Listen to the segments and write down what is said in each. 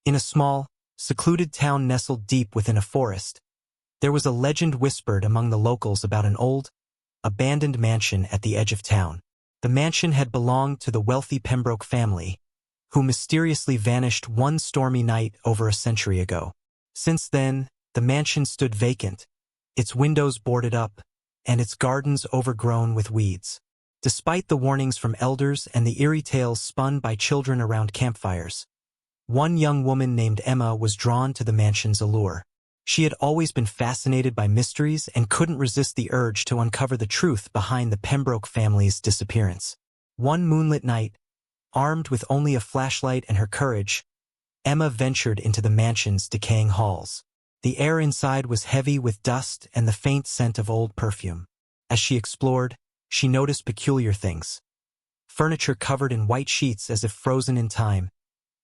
In a small, secluded town nestled deep within a forest, there was a legend whispered among the locals about an old, abandoned mansion at the edge of town. The mansion had belonged to the wealthy Pembroke family, who mysteriously vanished one stormy night over a century ago. Since then, the mansion stood vacant, its windows boarded up, and its gardens overgrown with weeds. Despite the warnings from elders and the eerie tales spun by children around campfires, one young woman named Emma was drawn to the mansion's allure. She had always been fascinated by mysteries and couldn't resist the urge to uncover the truth behind the Pembroke family's disappearance. One moonlit night, armed with only a flashlight and her courage, Emma ventured into the mansion's decaying halls. The air inside was heavy with dust and the faint scent of old perfume. As she explored, she noticed peculiar things. Furniture covered in white sheets as if frozen in time,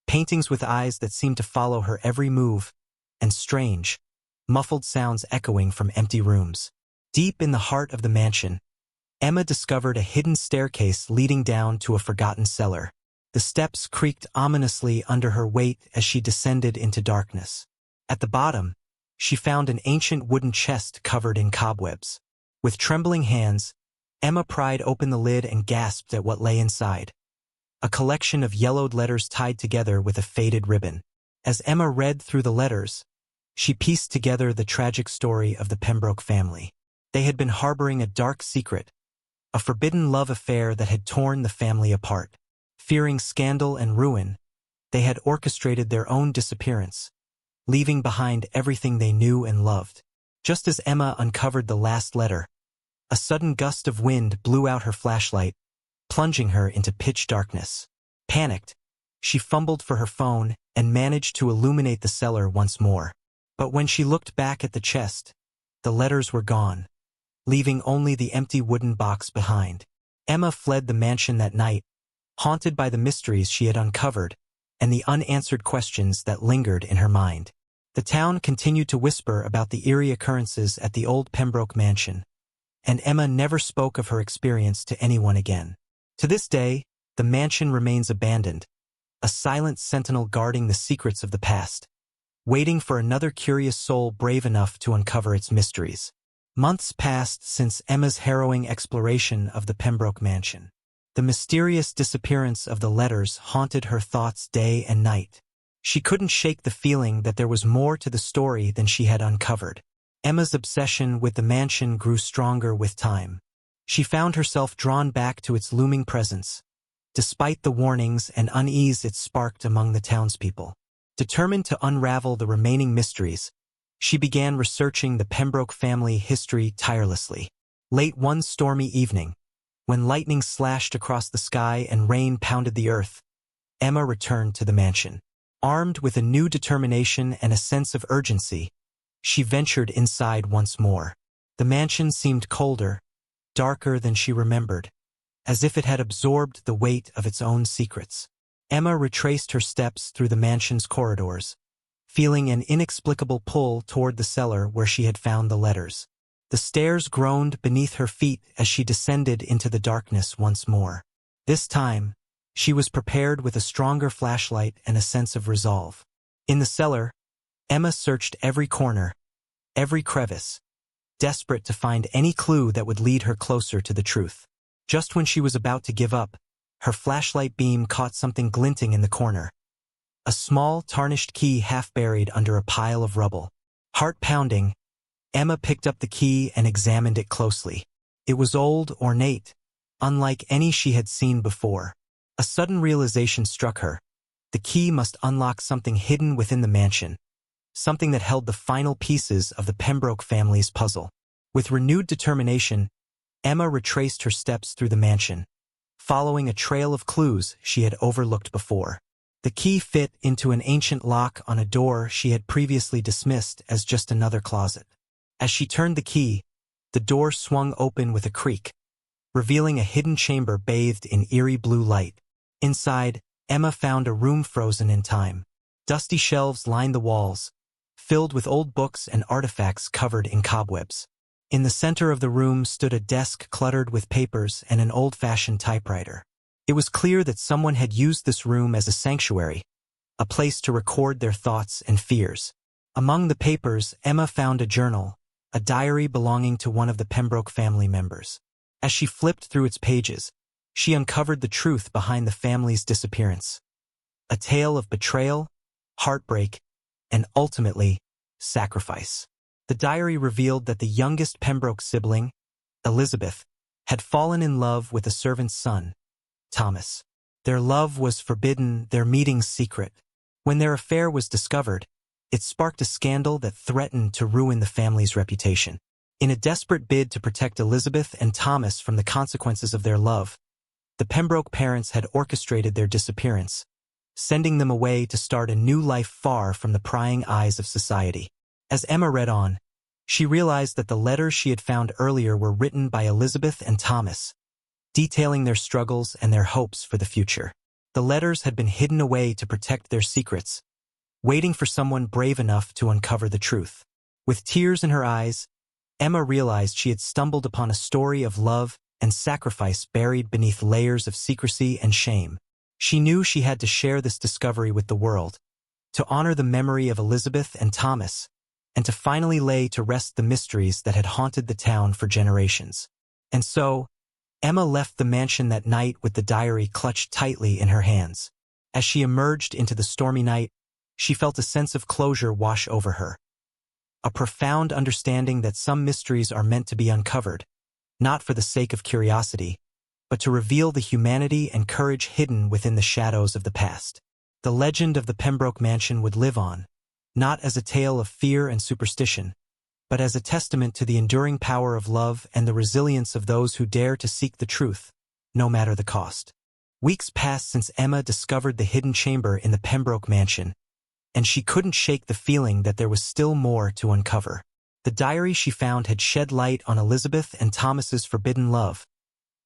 paintings with eyes that seemed to follow her every move, and strange, muffled sounds echoing from empty rooms. Deep in the heart of the mansion, Emma discovered a hidden staircase leading down to a forgotten cellar. The steps creaked ominously under her weight as she descended into darkness. At the bottom, she found an ancient wooden chest covered in cobwebs. With trembling hands, Emma pried open the lid and gasped at what lay inside. A collection of yellowed letters tied together with a faded ribbon. As Emma read through the letters, she pieced together the tragic story of the Pembroke family. They had been harboring a dark secret, a forbidden love affair that had torn the family apart. Fearing scandal and ruin, they had orchestrated their own disappearance, leaving behind everything they knew and loved. Just as Emma uncovered the last letter, a sudden gust of wind blew out her flashlight, plunging her into pitch darkness. Panicked, she fumbled for her phone and managed to illuminate the cellar once more. But when she looked back at the chest, the letters were gone, leaving only the empty wooden box behind. Emma fled the mansion that night, haunted by the mysteries she had uncovered and the unanswered questions that lingered in her mind. The town continued to whisper about the eerie occurrences at the old Pembroke mansion, and Emma never spoke of her experience to anyone again. To this day, the mansion remains abandoned, a silent sentinel guarding the secrets of the past, waiting for another curious soul brave enough to uncover its mysteries. Months passed since Emma's harrowing exploration of the Pembroke mansion. The mysterious disappearance of the letters haunted her thoughts day and night. She couldn't shake the feeling that there was more to the story than she had uncovered. Emma's obsession with the mansion grew stronger with time. She found herself drawn back to its looming presence, despite the warnings and unease it sparked among the townspeople. Determined to unravel the remaining mysteries, she began researching the Pembroke family history tirelessly. Late one stormy evening, when lightning slashed across the sky and rain pounded the earth, Emma returned to the mansion. Armed with a new determination and a sense of urgency, she ventured inside once more. The mansion seemed colder, darker than she remembered, as if it had absorbed the weight of its own secrets. Emma retraced her steps through the mansion's corridors, feeling an inexplicable pull toward the cellar where she had found the letters. The stairs groaned beneath her feet as she descended into the darkness once more. This time, she was prepared with a stronger flashlight and a sense of resolve. In the cellar, Emma searched every corner, every crevice, desperate to find any clue that would lead her closer to the truth. Just when she was about to give up, her flashlight beam caught something glinting in the corner. A small, tarnished key half buried under a pile of rubble. Heart pounding, Emma picked up the key and examined it closely. It was old, ornate, unlike any she had seen before. A sudden realization struck her. The key must unlock something hidden within the mansion, something that held the final pieces of the Pembroke family's puzzle. With renewed determination, Emma retraced her steps through the mansion, following a trail of clues she had overlooked before. The key fit into an ancient lock on a door she had previously dismissed as just another closet. As she turned the key, the door swung open with a creak, revealing a hidden chamber bathed in eerie blue light. Inside, Emma found a room frozen in time. Dusty shelves lined the walls, filled with old books and artifacts covered in cobwebs. In the center of the room stood a desk cluttered with papers and an old-fashioned typewriter. It was clear that someone had used this room as a sanctuary, a place to record their thoughts and fears. Among the papers, Emma found a journal, a diary belonging to one of the Pembroke family members. As she flipped through its pages, she uncovered the truth behind the family's disappearance. A tale of betrayal, heartbreak, and ultimately, sacrifice. The diary revealed that the youngest Pembroke sibling, Elizabeth, had fallen in love with a servant's son, Thomas. Their love was forbidden, their meetings secret. When their affair was discovered, it sparked a scandal that threatened to ruin the family's reputation. In a desperate bid to protect Elizabeth and Thomas from the consequences of their love, the Pembroke parents had orchestrated their disappearance, sending them away to start a new life far from the prying eyes of society. As Emma read on, she realized that the letters she had found earlier were written by Elizabeth and Thomas, detailing their struggles and their hopes for the future. The letters had been hidden away to protect their secrets, waiting for someone brave enough to uncover the truth. With tears in her eyes, Emma realized she had stumbled upon a story of love and sacrifice buried beneath layers of secrecy and shame. She knew she had to share this discovery with the world, to honor the memory of Elizabeth and Thomas, and to finally lay to rest the mysteries that had haunted the town for generations. And so, Emma left the mansion that night with the diary clutched tightly in her hands. As she emerged into the stormy night, she felt a sense of closure wash over her. A profound understanding that some mysteries are meant to be uncovered, not for the sake of curiosity, but to reveal the humanity and courage hidden within the shadows of the past. The legend of the Pembroke Mansion would live on, not as a tale of fear and superstition, but as a testament to the enduring power of love and the resilience of those who dare to seek the truth, no matter the cost. Weeks passed since Emma discovered the hidden chamber in the Pembroke Mansion, and she couldn't shake the feeling that there was still more to uncover. The diary she found had shed light on Elizabeth and Thomas's forbidden love,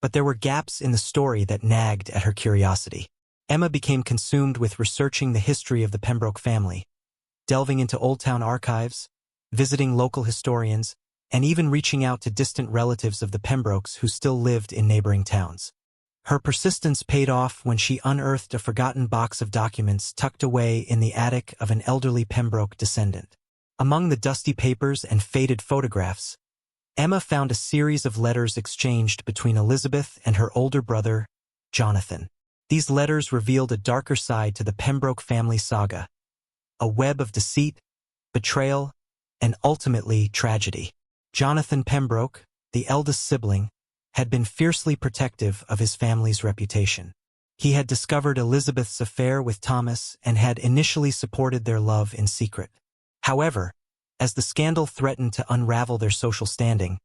but there were gaps in the story that nagged at her curiosity. Emma became consumed with researching the history of the Pembroke family, delving into Old Town archives, visiting local historians, and even reaching out to distant relatives of the Pembrokes who still lived in neighboring towns. Her persistence paid off when she unearthed a forgotten box of documents tucked away in the attic of an elderly Pembroke descendant. Among the dusty papers and faded photographs, Emma found a series of letters exchanged between Elizabeth and her older brother, Jonathan. These letters revealed a darker side to the Pembroke family saga, a web of deceit, betrayal, and ultimately tragedy. Jonathan Pembroke, the eldest sibling, had been fiercely protective of his family's reputation. He had discovered Elizabeth's affair with Thomas and had initially supported their love in secret. However, as the scandal threatened to unravel their social standing,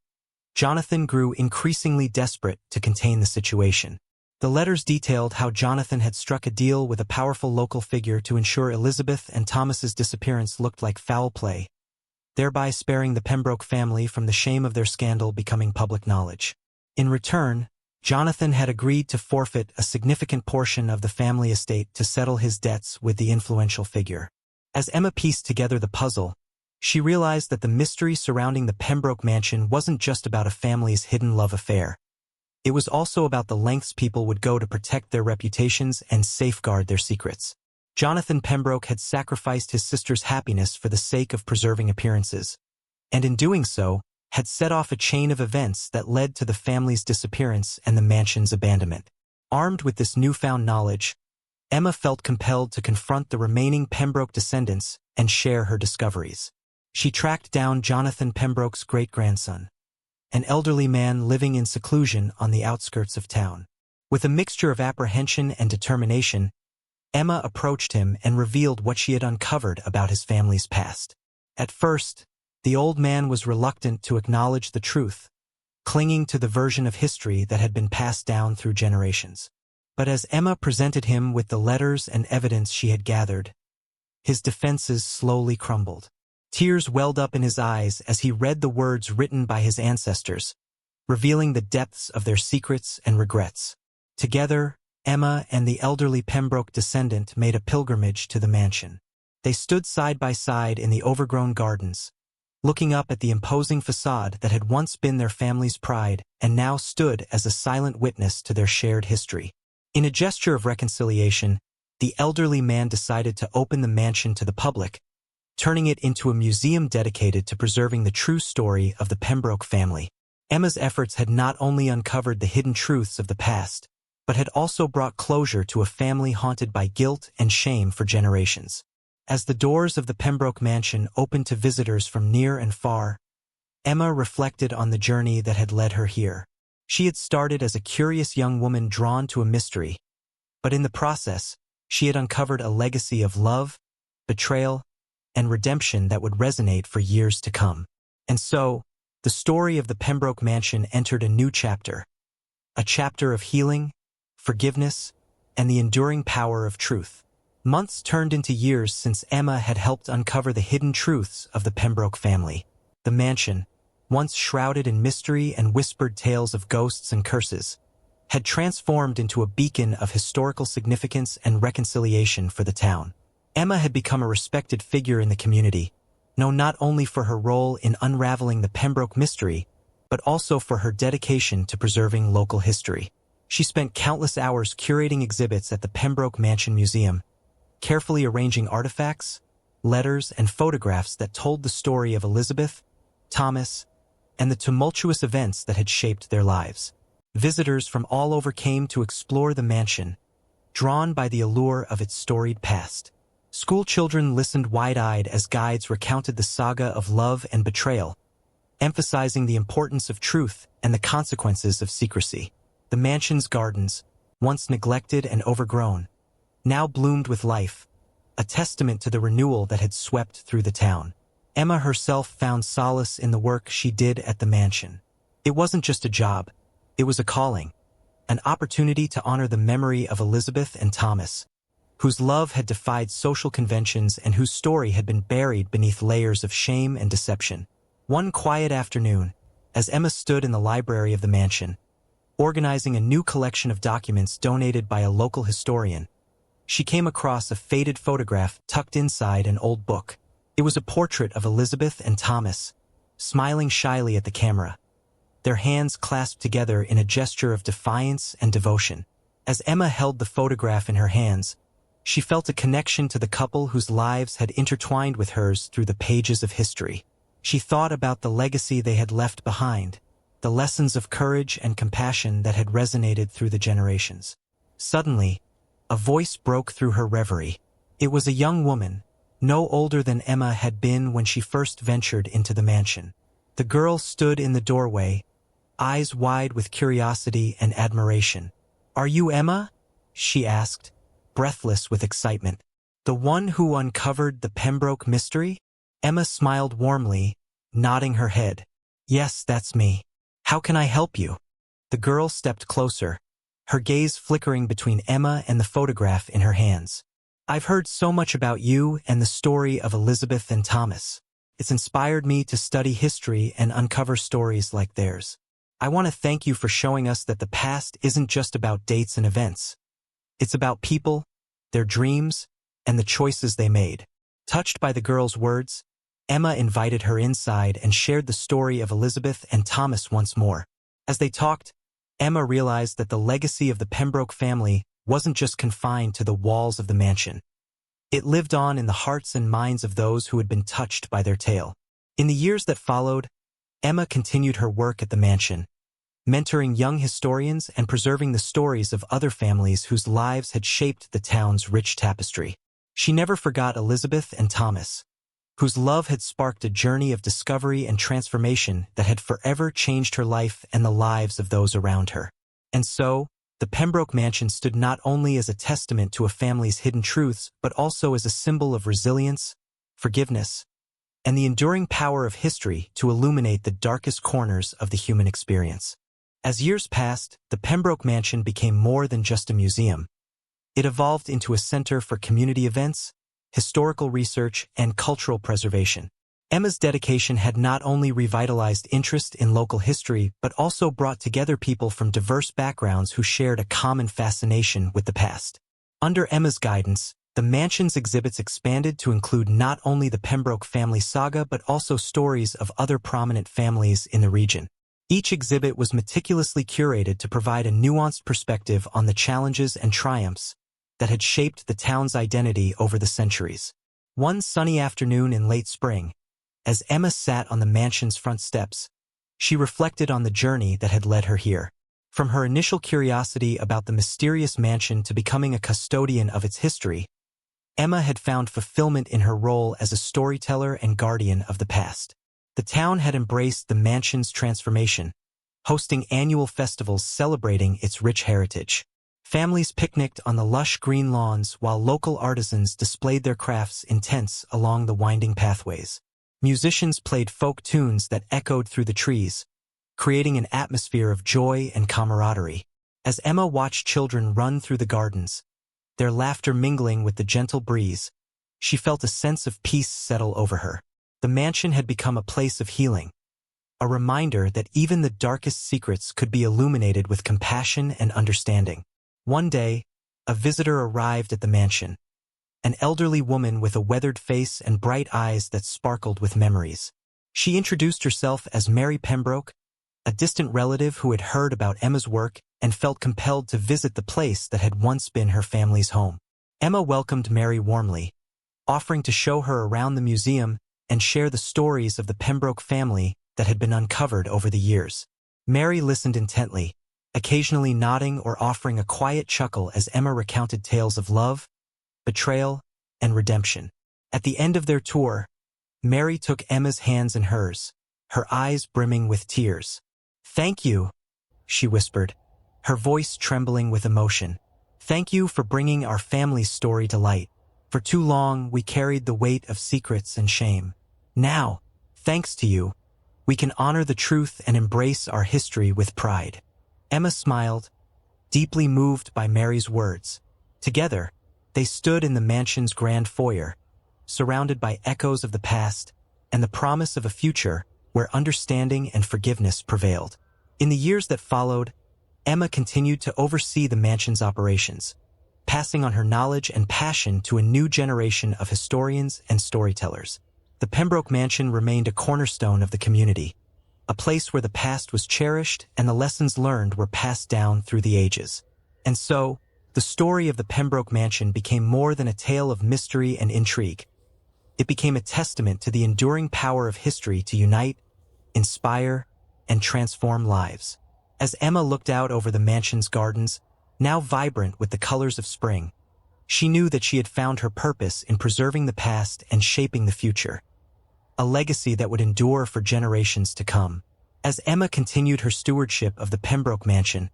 Jonathan grew increasingly desperate to contain the situation. The letters detailed how Jonathan had struck a deal with a powerful local figure to ensure Elizabeth and Thomas's disappearance looked like foul play, thereby sparing the Pembroke family from the shame of their scandal becoming public knowledge. In return, Jonathan had agreed to forfeit a significant portion of the family estate to settle his debts with the influential figure. As Emma pieced together the puzzle, she realized that the mystery surrounding the Pembroke Mansion wasn't just about a family's hidden love affair. It was also about the lengths people would go to protect their reputations and safeguard their secrets. Jonathan Pembroke had sacrificed his sister's happiness for the sake of preserving appearances, and in doing so, had set off a chain of events that led to the family's disappearance and the mansion's abandonment. Armed with this newfound knowledge, Emma felt compelled to confront the remaining Pembroke descendants and share her discoveries. She tracked down Jonathan Pembroke's great-grandson, an elderly man living in seclusion on the outskirts of town. With a mixture of apprehension and determination, Emma approached him and revealed what she had uncovered about his family's past. At first, the old man was reluctant to acknowledge the truth, clinging to the version of history that had been passed down through generations. But as Emma presented him with the letters and evidence she had gathered, his defenses slowly crumbled. Tears welled up in his eyes as he read the words written by his ancestors, revealing the depths of their secrets and regrets. Together, Emma and the elderly Pembroke descendant made a pilgrimage to the mansion. They stood side by side in the overgrown gardens, looking up at the imposing facade that had once been their family's pride and now stood as a silent witness to their shared history. In a gesture of reconciliation, the elderly man decided to open the mansion to the public, turning it into a museum dedicated to preserving the true story of the Pembroke family. Emma's efforts had not only uncovered the hidden truths of the past, but had also brought closure to a family haunted by guilt and shame for generations. As the doors of the Pembroke mansion opened to visitors from near and far, Emma reflected on the journey that had led her here. She had started as a curious young woman drawn to a mystery, but in the process, she had uncovered a legacy of love, betrayal, and redemption that would resonate for years to come. And so, the story of the Pembroke mansion entered a new chapter, a chapter of healing, forgiveness, and the enduring power of truth. Months turned into years since Emma had helped uncover the hidden truths of the Pembroke family. The mansion, once shrouded in mystery and whispered tales of ghosts and curses, had transformed into a beacon of historical significance and reconciliation for the town. Emma had become a respected figure in the community, known not only for her role in unraveling the Pembroke mystery, but also for her dedication to preserving local history. She spent countless hours curating exhibits at the Pembroke Mansion Museum, carefully arranging artifacts, letters, and photographs that told the story of Elizabeth, Thomas, and the tumultuous events that had shaped their lives. Visitors from all over came to explore the mansion, drawn by the allure of its storied past. School children listened wide-eyed as guides recounted the saga of love and betrayal, emphasizing the importance of truth and the consequences of secrecy. The mansion's gardens, once neglected and overgrown, now bloomed with life, a testament to the renewal that had swept through the town. Emma herself found solace in the work she did at the mansion. It wasn't just a job, it was a calling, an opportunity to honor the memory of Elizabeth and Thomas, whose love had defied social conventions and whose story had been buried beneath layers of shame and deception. One quiet afternoon, as Emma stood in the library of the mansion, organizing a new collection of documents donated by a local historian, she came across a faded photograph tucked inside an old book. It was a portrait of Elizabeth and Thomas, smiling shyly at the camera, their hands clasped together in a gesture of defiance and devotion. As Emma held the photograph in her hands, she felt a connection to the couple whose lives had intertwined with hers through the pages of history. She thought about the legacy they had left behind, the lessons of courage and compassion that had resonated through the generations. Suddenly, a voice broke through her reverie. It was a young woman, no older than Emma had been when she first ventured into the mansion. The girl stood in the doorway, eyes wide with curiosity and admiration. "Are you Emma?" she asked, breathless with excitement. "The one who uncovered the Pembroke mystery?" Emma smiled warmly, nodding her head. "Yes, that's me. How can I help you?" The girl stepped closer, her gaze flickering between Emma and the photograph in her hands. "I've heard so much about you and the story of Elizabeth and Thomas. It's inspired me to study history and uncover stories like theirs. I want to thank you for showing us that the past isn't just about dates and events. It's about people, their dreams, and the choices they made." Touched by the girl's words, Emma invited her inside and shared the story of Elizabeth and Thomas once more. As they talked, Emma realized that the legacy of the Pembroke family wasn't just confined to the walls of the mansion. It lived on in the hearts and minds of those who had been touched by their tale. In the years that followed, Emma continued her work at the mansion, mentoring young historians and preserving the stories of other families whose lives had shaped the town's rich tapestry. She never forgot Elizabeth and Thomas, whose love had sparked a journey of discovery and transformation that had forever changed her life and the lives of those around her. And so, the Pembroke mansion stood not only as a testament to a family's hidden truths, but also as a symbol of resilience, forgiveness, and the enduring power of history to illuminate the darkest corners of the human experience. As years passed, the Pembroke mansion became more than just a museum. It evolved into a center for community events, historical research, and cultural preservation. Emma's dedication had not only revitalized interest in local history, but also brought together people from diverse backgrounds who shared a common fascination with the past. Under Emma's guidance, the mansion's exhibits expanded to include not only the Pembroke family saga but also stories of other prominent families in the region. Each exhibit was meticulously curated to provide a nuanced perspective on the challenges and triumphs, that had shaped the town's identity over the centuries. One sunny afternoon in late spring, as Emma sat on the mansion's front steps, she reflected on the journey that had led her here. From her initial curiosity about the mysterious mansion to becoming a custodian of its history, Emma had found fulfillment in her role as a storyteller and guardian of the past. The town had embraced the mansion's transformation, hosting annual festivals celebrating its rich heritage. Families picnicked on the lush green lawns while local artisans displayed their crafts in tents along the winding pathways. Musicians played folk tunes that echoed through the trees, creating an atmosphere of joy and camaraderie. As Emma watched children run through the gardens, their laughter mingling with the gentle breeze, she felt a sense of peace settle over her. The mansion had become a place of healing, a reminder that even the darkest secrets could be illuminated with compassion and understanding. One day, a visitor arrived at the mansion, an elderly woman with a weathered face and bright eyes that sparkled with memories. She introduced herself as Mary Pembroke, a distant relative who had heard about Emma's work and felt compelled to visit the place that had once been her family's home. Emma welcomed Mary warmly, offering to show her around the museum and share the stories of the Pembroke family that had been uncovered over the years. Mary listened intently, occasionally nodding or offering a quiet chuckle as Emma recounted tales of love, betrayal, and redemption. At the end of their tour, Mary took Emma's hands in hers, her eyes brimming with tears. "Thank you," she whispered, her voice trembling with emotion. "Thank you for bringing our family's story to light. For too long, we carried the weight of secrets and shame. Now, thanks to you, we can honor the truth and embrace our history with pride." Emma smiled, deeply moved by Mary's words. Together, they stood in the mansion's grand foyer, surrounded by echoes of the past and the promise of a future where understanding and forgiveness prevailed. In the years that followed, Emma continued to oversee the mansion's operations, passing on her knowledge and passion to a new generation of historians and storytellers. The Pembroke Mansion remained a cornerstone of the community, a place where the past was cherished and the lessons learned were passed down through the ages. And so, the story of the Pembroke Mansion became more than a tale of mystery and intrigue. It became a testament to the enduring power of history to unite, inspire, and transform lives. As Emma looked out over the mansion's gardens, now vibrant with the colors of spring, she knew that she had found her purpose in preserving the past and shaping the future, a legacy that would endure for generations to come. As Emma continued her stewardship of the Pembroke Mansion,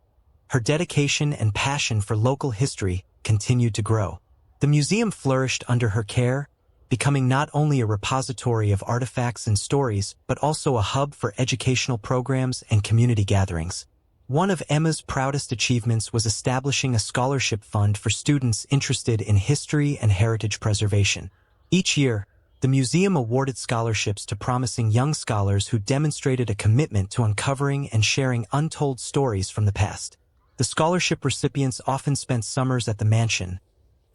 her dedication and passion for local history continued to grow. The museum flourished under her care, becoming not only a repository of artifacts and stories, but also a hub for educational programs and community gatherings. One of Emma's proudest achievements was establishing a scholarship fund for students interested in history and heritage preservation. Each year, the museum awarded scholarships to promising young scholars who demonstrated a commitment to uncovering and sharing untold stories from the past. The scholarship recipients often spent summers at the mansion,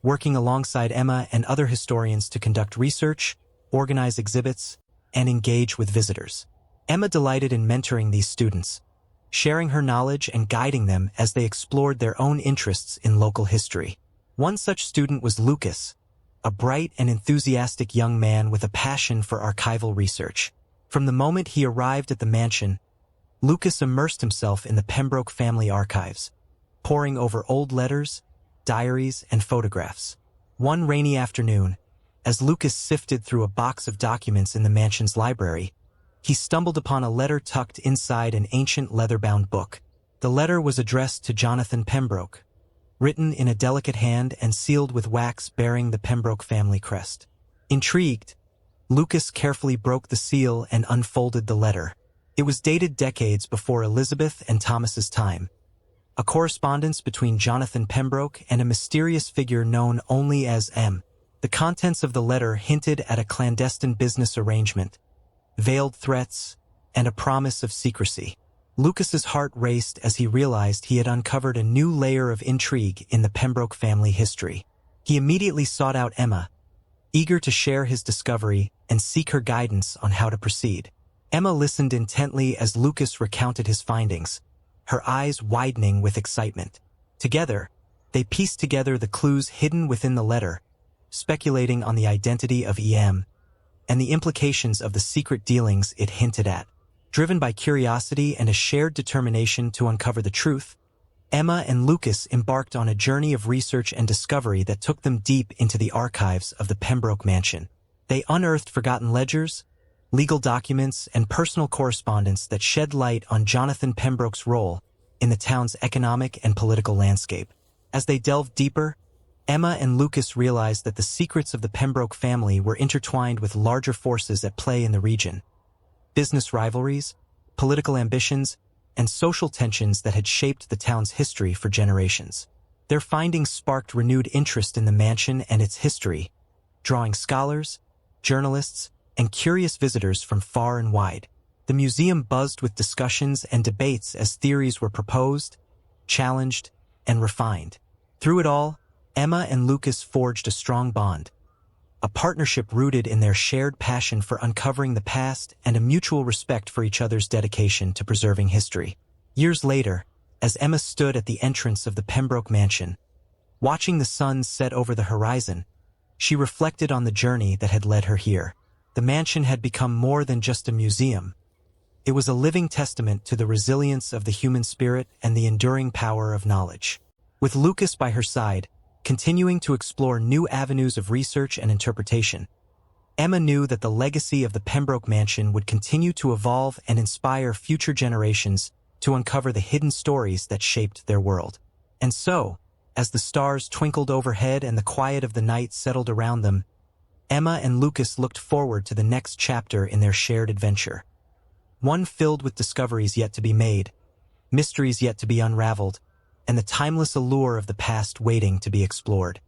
working alongside Emma and other historians to conduct research, organize exhibits, and engage with visitors. Emma delighted in mentoring these students, sharing her knowledge and guiding them as they explored their own interests in local history. One such student was Lucas, a bright and enthusiastic young man with a passion for archival research. From the moment he arrived at the mansion, Lucas immersed himself in the Pembroke family archives, poring over old letters, diaries, and photographs. One rainy afternoon, as Lucas sifted through a box of documents in the mansion's library, he stumbled upon a letter tucked inside an ancient leather-bound book. The letter was addressed to Jonathan Pembroke, written in a delicate hand and sealed with wax bearing the Pembroke family crest. Intrigued, Lucas carefully broke the seal and unfolded the letter. It was dated decades before Elizabeth and Thomas's time, a correspondence between Jonathan Pembroke and a mysterious figure known only as M. The contents of the letter hinted at a clandestine business arrangement, veiled threats, and a promise of secrecy. Lucas's heart raced as he realized he had uncovered a new layer of intrigue in the Pembroke family history. He immediately sought out Emma, eager to share his discovery and seek her guidance on how to proceed. Emma listened intently as Lucas recounted his findings, her eyes widening with excitement. Together, They pieced together the clues hidden within the letter, speculating on the identity of EM and the implications of the secret dealings it hinted at. Driven by curiosity and a shared determination to uncover the truth, Emma and Lucas embarked on a journey of research and discovery that took them deep into the archives of the Pembroke Mansion. They unearthed forgotten ledgers, legal documents, and personal correspondence that shed light on Jonathan Pembroke's role in the town's economic and political landscape. As they delved deeper, Emma and Lucas realized that the secrets of the Pembroke family were intertwined with larger forces at play in the region. Business rivalries, political ambitions, and social tensions that had shaped the town's history for generations. Their findings sparked renewed interest in the mansion and its history, drawing scholars, journalists, and curious visitors from far and wide. The museum buzzed with discussions and debates as theories were proposed, challenged, and refined. Through it all, Emma and Lucas forged a strong bond, a partnership rooted in their shared passion for uncovering the past and a mutual respect for each other's dedication to preserving history. Years later, as Emma stood at the entrance of the Pembroke Mansion, watching the sun set over the horizon, she reflected on the journey that had led her here. The mansion had become more than just a museum. It was a living testament to the resilience of the human spirit and the enduring power of knowledge. With Lucas by her side, continuing to explore new avenues of research and interpretation, Emma knew that the legacy of the Pembroke Mansion would continue to evolve and inspire future generations to uncover the hidden stories that shaped their world. And so, as the stars twinkled overhead and the quiet of the night settled around them, Emma and Lucas looked forward to the next chapter in their shared adventure. One filled with discoveries yet to be made, mysteries yet to be unraveled, and the timeless allure of the past waiting to be explored.